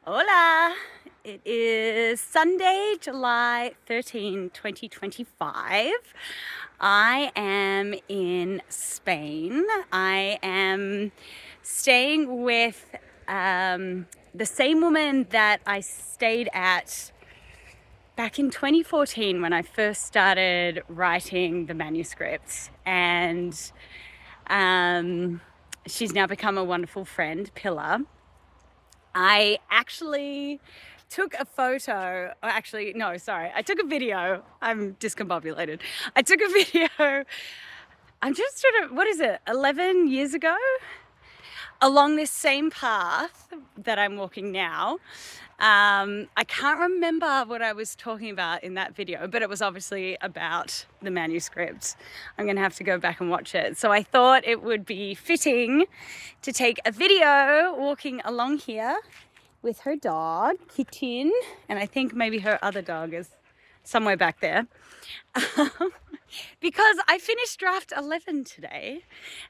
Hola! It is Sunday, July 13, 2025. I am in Spain. I am staying with the same woman that I stayed at back in 2014 when I first started writing the manuscript. And she's now become a wonderful friend, Pillar. I actually took a photo, I took a video. I'm discombobulated. I took a video, I'm just sort of, 11 years ago? Along this same path that I'm walking now. I can't remember what I was talking about in that video, but it was obviously about the manuscript. I'm going to have to go back and watch it. So I thought it would be fitting to take a video walking along here with her dog, Kitten, and I think maybe her other dog is somewhere back there. Because I finished draft 11 today,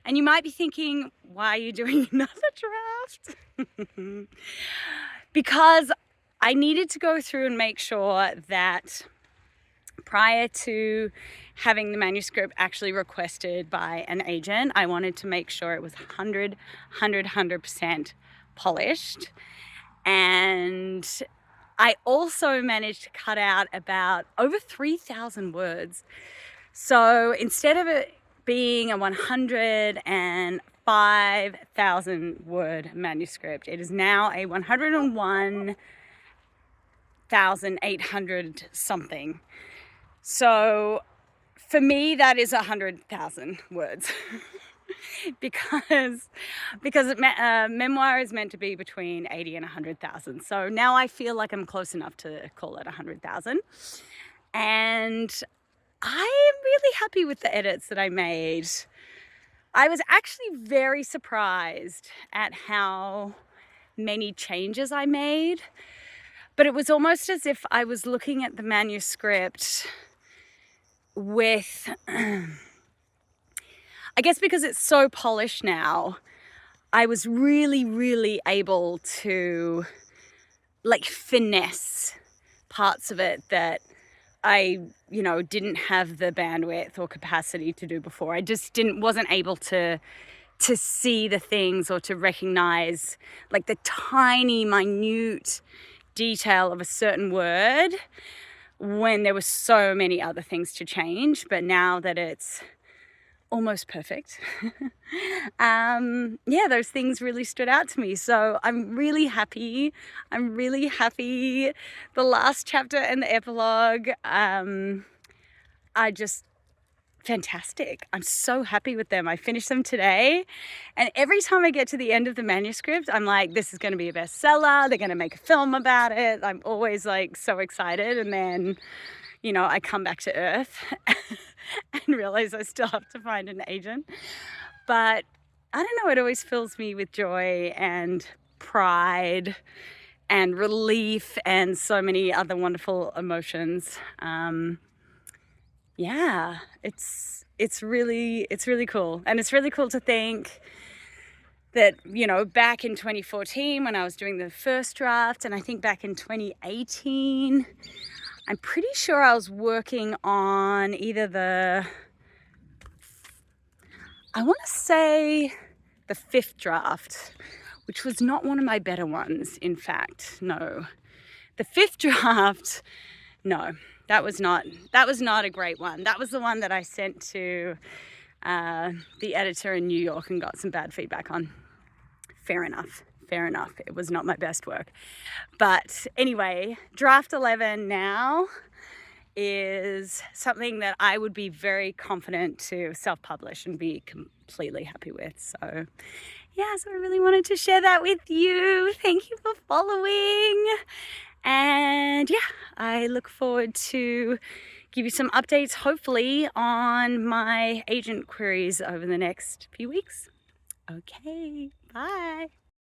and you might be thinking, why are you doing another draft? Because I needed to go through and make sure that prior to having the manuscript actually requested by an agent, I wanted to make sure it was 100% polished. And I also managed to cut out about over 3,000 words. So instead of it being a 105,000 word manuscript, it is now a 101,800 something. So for me, that is 100,000 words. because memoir is meant to be between 80 and 100,000. So now I feel like I'm close enough to call it 100,000. And I am really happy with the edits that I made. I was actually very surprised at how many changes I made, but it was almost as if I was looking at the manuscript with, I guess because it's so polished now, I was really able to finesse parts of it that I, didn't have the bandwidth or capacity to do before. I just wasn't able to see the things or to recognize the tiny, minute detail of a certain word when there were so many other things to change. But now that it's almost perfect, those things really stood out to me. So I'm really happy. The last chapter and the epilogue are just fantastic. I'm so happy with them. I finished them today, and every time I get to the end of the manuscript, I'm like, this is going to be a bestseller. They're going to make a film about it. I'm always so excited, and then I come back to earth and realize I still have to find an agent. But I don't know, it always fills me with joy and pride and relief and so many other wonderful emotions. It's really cool. And it's really cool to think that, back in 2014 when I was doing the first draft, and I think back in 2018, I'm pretty sure I was working on either the fifth draft, which was not one of my better ones, in fact. No. The fifth draft, no, that was not a great one. That was the one that I sent to the editor in New York and got some bad feedback on. Fair enough. It was not my best work. But anyway, draft 11 now is something that I would be very confident to self-publish and be completely happy with. So I really wanted to share that with you. Thank you for following. And I look forward to give you some updates, hopefully, on my agent queries over the next few weeks. Okay, bye.